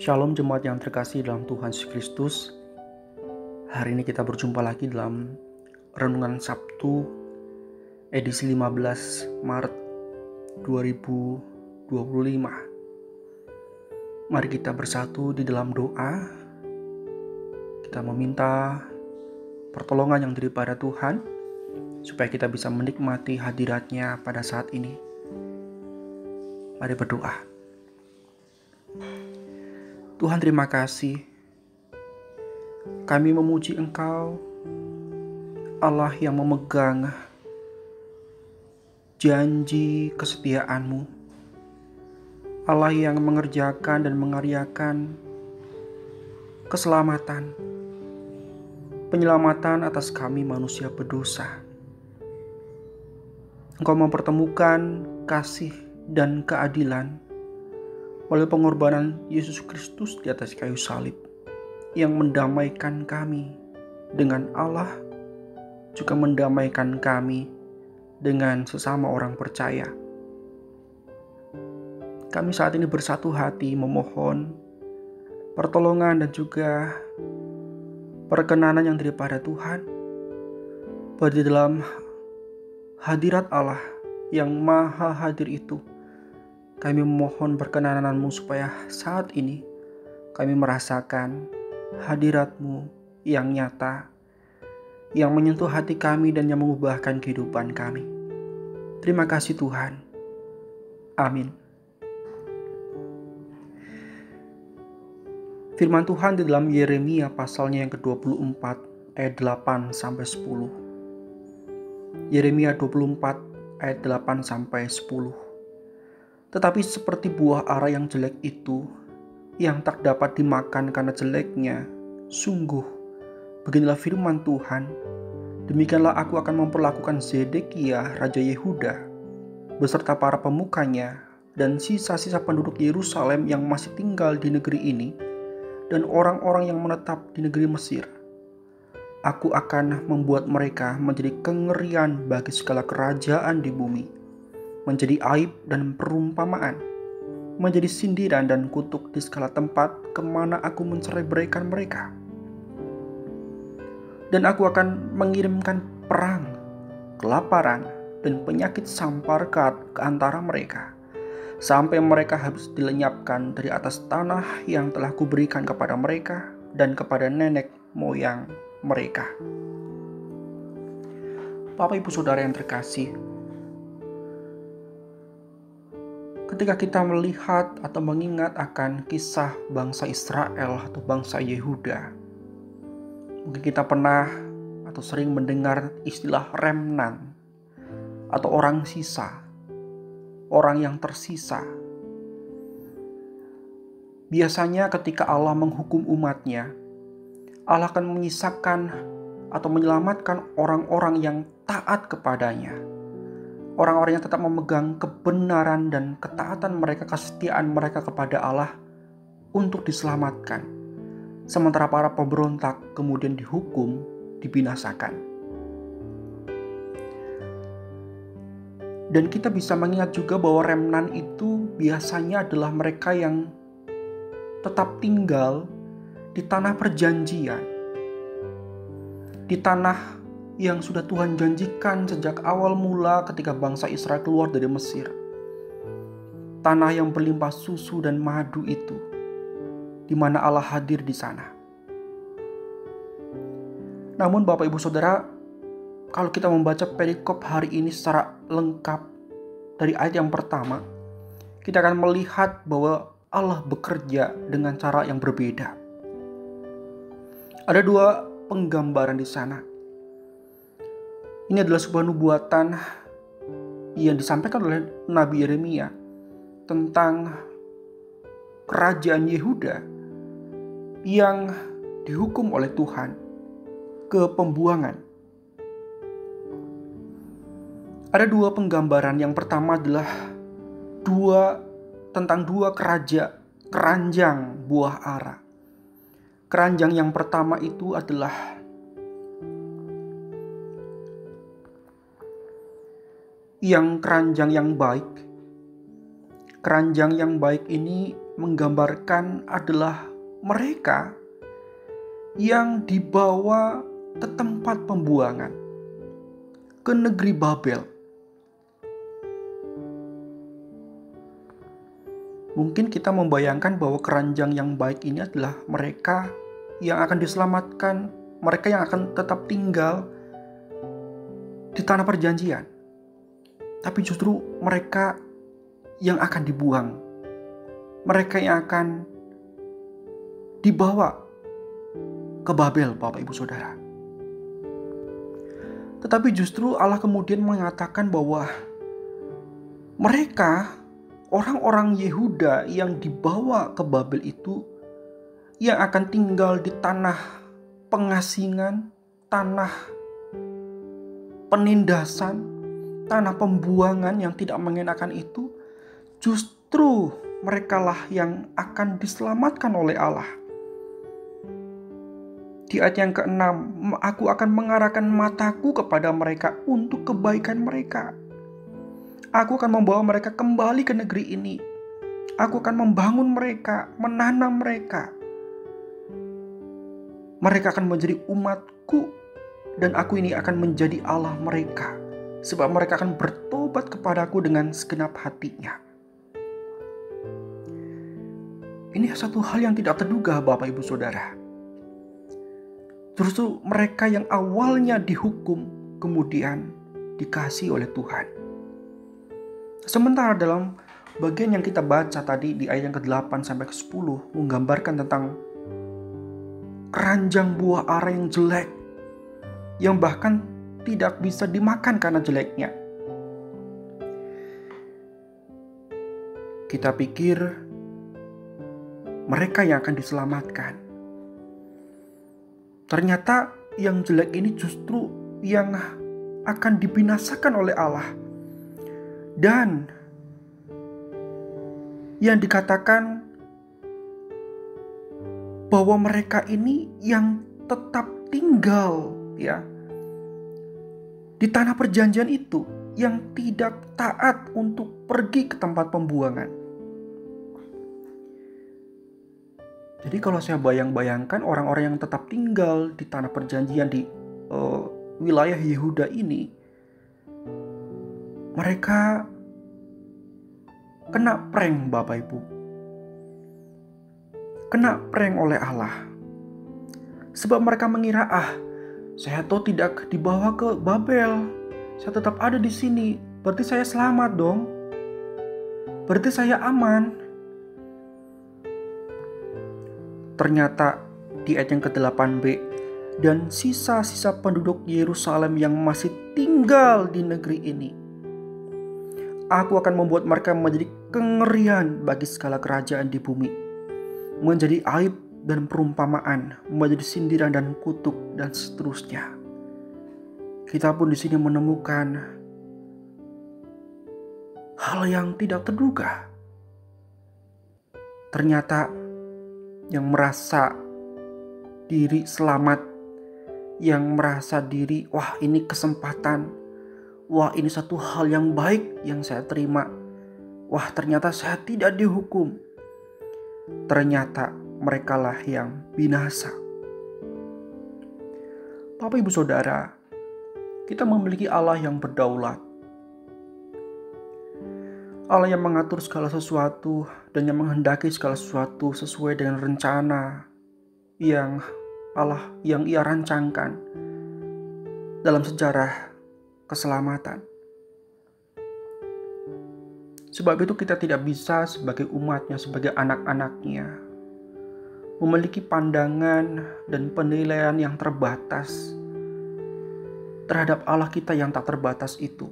Shalom jemaat yang terkasih dalam Tuhan Yesus Kristus. Hari ini kita berjumpa lagi dalam Renungan Sabtu edisi 15 Maret 2025. Mari kita bersatu di dalam doa. Kita meminta pertolongan yang daripada Tuhan supaya kita bisa menikmati hadirat-Nya pada saat ini. Mari berdoa. Tuhan, terima kasih. Kami memuji Engkau, Allah yang memegang janji kesetiaan-Mu, Allah yang mengerjakan dan mengaryakan keselamatan, penyelamatan atas kami manusia berdosa. Engkau mempertemukan kasih dan keadilan oleh pengorbanan Yesus Kristus di atas kayu salib yang mendamaikan kami dengan Allah, juga mendamaikan kami dengan sesama orang percaya. Kami saat ini bersatu hati memohon pertolongan dan juga perkenanan yang daripada Tuhan bahwa di dalam hadirat Allah yang maha hadir itu, kami memohon perkenanan-Mu supaya saat ini kami merasakan hadirat-Mu yang nyata, yang menyentuh hati kami dan yang mengubahkan kehidupan kami. Terima kasih Tuhan. Amin. Firman Tuhan di dalam Yeremia pasalnya yang ke-24 ayat 8-10. Yeremia 24 ayat 8-10. Tetapi seperti buah ara yang jelek itu, yang tak dapat dimakan karena jeleknya, sungguh, beginilah firman Tuhan, demikianlah aku akan memperlakukan Zedekia, Raja Yehuda, beserta para pemukanya, dan sisa-sisa penduduk Yerusalem yang masih tinggal di negeri ini, dan orang-orang yang menetap di negeri Mesir. Aku akan membuat mereka menjadi kengerian bagi segala kerajaan di bumi, menjadi aib dan perumpamaan, menjadi sindiran dan kutuk di segala tempat kemana aku mencerai-beraikan mereka. Dan aku akan mengirimkan perang, kelaparan, dan penyakit sampar ke antara mereka, sampai mereka habis dilenyapkan dari atas tanah yang telah kuberikan kepada mereka dan kepada nenek moyang mereka. Bapak Ibu Saudara yang terkasih, ketika kita melihat atau mengingat akan kisah bangsa Israel atau bangsa Yehuda, mungkin kita pernah atau sering mendengar istilah remnant atau orang sisa, orang yang tersisa. Biasanya ketika Allah menghukum umatnya, Allah akan menyisakan atau menyelamatkan orang-orang yang taat kepadanya. Orang-orang yang tetap memegang kebenaran dan ketaatan mereka, kesetiaan mereka kepada Allah untuk diselamatkan. Sementara para pemberontak kemudian dihukum, dibinasakan. Dan kita bisa mengingat juga bahwa remnant itu biasanya adalah mereka yang tetap tinggal di tanah perjanjian, di tanah yang sudah Tuhan janjikan sejak awal mula ketika bangsa Israel keluar dari Mesir. Tanah yang berlimpah susu dan madu itu, di mana Allah hadir di sana. Namun Bapak Ibu Saudara, kalau kita membaca perikop hari ini secara lengkap dari ayat yang pertama, kita akan melihat bahwa Allah bekerja dengan cara yang berbeda. Ada dua penggambaran di sana. Ini adalah sebuah nubuatan yang disampaikan oleh Nabi Yeremia tentang kerajaan Yehuda yang dihukum oleh Tuhan ke pembuangan. Ada dua penggambaran. Yang pertama adalah tentang dua keranjang buah ara. Keranjang yang pertama itu adalah keranjang yang baik. Keranjang yang baik ini menggambarkan adalah mereka yang dibawa ke tempat pembuangan, ke negeri Babel. Mungkin kita membayangkan bahwa keranjang yang baik ini adalah mereka yang akan diselamatkan, mereka yang akan tetap tinggal di tanah perjanjian. Tapi justru mereka yang akan dibuang, mereka yang akan dibawa ke Babel, Bapak Ibu Saudara. Tetapi justru Allah kemudian mengatakan bahwa mereka, orang-orang Yehuda yang dibawa ke Babel itu, yang akan tinggal di tanah pengasingan, tanah penindasan, tanah pembuangan yang tidak mengenakan itu, justru merekalah yang akan diselamatkan oleh Allah. Di ayat yang ke-6, aku akan mengarahkan mataku kepada mereka untuk kebaikan mereka. Aku akan membawa mereka kembali ke negeri ini. Aku akan membangun mereka, menanam mereka. Mereka akan menjadi umatku, dan aku ini akan menjadi Allah mereka. Sebab mereka akan bertobat kepadaku dengan segenap hatinya. Ini satu hal yang tidak terduga, Bapak Ibu Saudara. Justru mereka yang awalnya dihukum kemudian dikasihi oleh Tuhan. Sementara dalam bagian yang kita baca tadi di ayat yang ke-8 sampai ke-10 menggambarkan tentang keranjang buah ara yang jelek, yang bahkan tidak bisa dimakan karena jeleknya. Kita pikir mereka yang akan diselamatkan. Ternyata yang jelek ini justru yang akan dibinasakan oleh Allah. Dan yang dikatakan bahwa mereka ini yang tetap tinggal ya di tanah perjanjian itu, yang tidak taat untuk pergi ke tempat pembuangan. Jadi kalau saya bayangkan orang-orang yang tetap tinggal di tanah perjanjian di wilayah Yehuda ini, mereka kena prank, Bapak Ibu. Kena prank oleh Allah. Sebab mereka mengira, saya tuh tidak dibawa ke Babel. Saya tetap ada di sini. Berarti saya selamat dong. Berarti saya aman. Ternyata di ayat yang ke-8b, dan sisa-sisa penduduk Yerusalem yang masih tinggal di negeri ini, aku akan membuat mereka menjadi kengerian bagi segala kerajaan di bumi, menjadi aib dan perumpamaan, menjadi sindiran dan kutuk dan seterusnya. Kita pun di sini menemukan hal yang tidak terduga. Ternyata yang merasa diri selamat, yang merasa diri, wah ini kesempatan, wah ini satu hal yang baik yang saya terima, wah ternyata saya tidak dihukum. Ternyata merekalah yang binasa. Bapak Ibu Saudara, kita memiliki Allah yang berdaulat. Allah yang mengatur segala sesuatu dan yang menghendaki segala sesuatu sesuai dengan rencana yang Ia rancangkan dalam sejarah keselamatan. Sebab itu kita tidak bisa sebagai umatnya, sebagai anak-anaknya, memiliki pandangan dan penilaian yang terbatas terhadap Allah kita yang tak terbatas itu.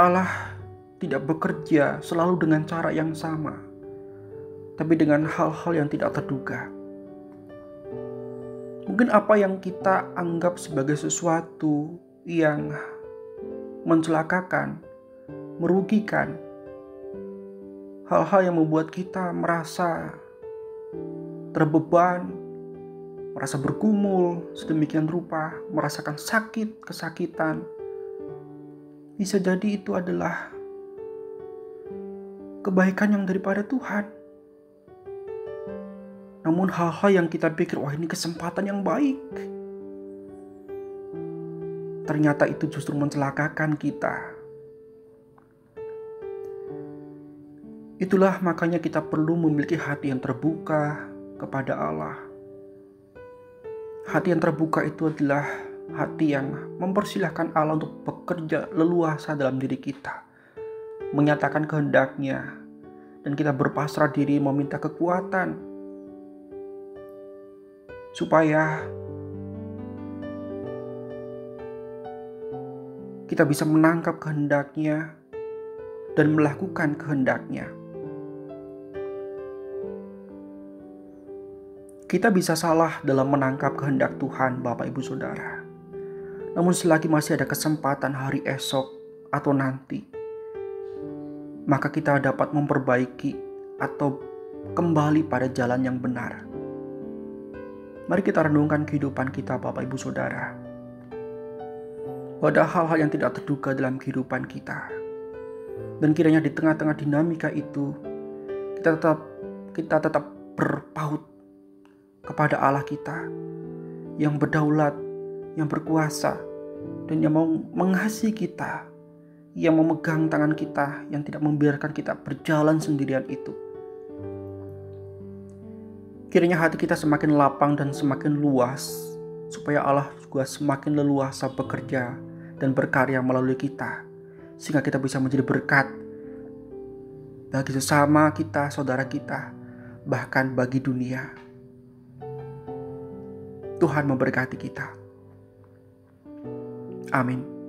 Allah tidak bekerja selalu dengan cara yang sama, tapi dengan hal-hal yang tidak terduga. Mungkin apa yang kita anggap sebagai sesuatu yang mencelakakan, merugikan, hal-hal yang membuat kita merasa terbeban, merasa bergumul sedemikian rupa, merasakan sakit, kesakitan, bisa jadi itu adalah kebaikan yang daripada Tuhan. Namun hal-hal yang kita pikir, wah ini kesempatan yang baik, ternyata itu justru mencelakakan kita. Itulah makanya kita perlu memiliki hati yang terbuka kepada Allah. Hati yang terbuka itu adalah hati yang mempersilahkan Allah untuk bekerja leluasa dalam diri kita, menyatakan kehendak-Nya, dan kita berpasrah diri meminta kekuatan supaya kita bisa menangkap kehendak-Nya dan melakukan kehendak-Nya. Kita bisa salah dalam menangkap kehendak Tuhan, Bapak Ibu Saudara. Namun selagi masih ada kesempatan hari esok atau nanti, maka kita dapat memperbaiki atau kembali pada jalan yang benar. Mari kita renungkan kehidupan kita, Bapak Ibu Saudara. Ada hal-hal yang tidak terduga dalam kehidupan kita. Dan kiranya di tengah-tengah dinamika itu, kita tetap berpaut kepada Allah kita yang berdaulat, yang berkuasa, dan yang mau mengasihi kita, yang memegang tangan kita, yang tidak membiarkan kita berjalan sendirian itu. Kiranya hati kita semakin lapang dan semakin luas, supaya Allah juga semakin leluasa bekerja dan berkarya melalui kita, sehingga kita bisa menjadi berkat bagi sesama kita, saudara kita, bahkan bagi dunia. Tuhan memberkati kita. Amin.